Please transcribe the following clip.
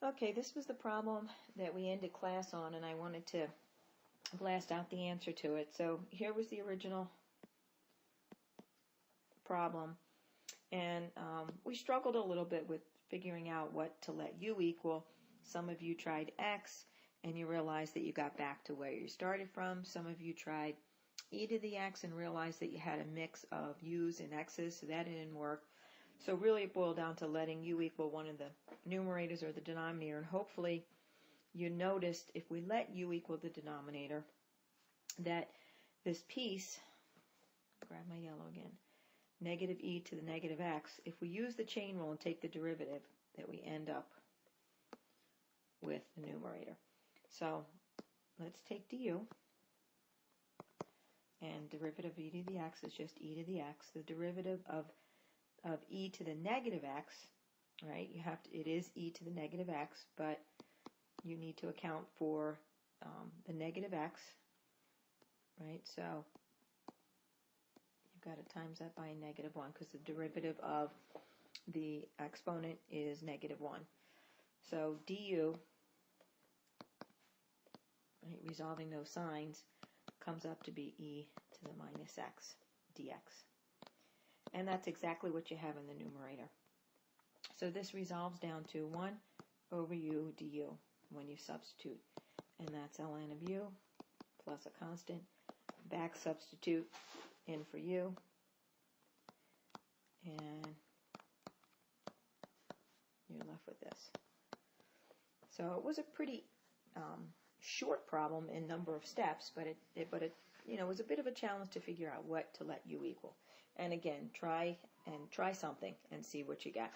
Okay, this was the problem that we ended class on, and I wanted to blast out the answer to it. So here was the original problem, and we struggled a little bit with figuring out what to let u equal. Some of you tried x, and you realized that you got back to where you started from. Some of you tried e to the x and realized that you had a mix of u's and x's, so that didn't work. So really it boiled down to letting u equal one of the numerators or the denominator, and hopefully you noticed if we let u equal the denominator that this piece, grab my yellow again, negative e to the negative x, if we use the chain rule and take the derivative, that we end up with the numerator. So let's take du, and derivative of e to the x is just e to the x. The derivative of e to the negative x, right? It is e to the negative x, but you need to account for the negative x, right? So you've got to times that by -1 because the derivative of the exponent is -1. So du, right, resolving those signs, comes up to be e to the minus x dx. And that's exactly what you have in the numerator. So this resolves down to 1 over u du when you substitute. And that's ln of u plus a constant. Back substitute in for u. And you're left with this. So it was a pretty short problem in number of steps, but it was a bit of a challenge to figure out what to let u equal. And again, try something and see what you get.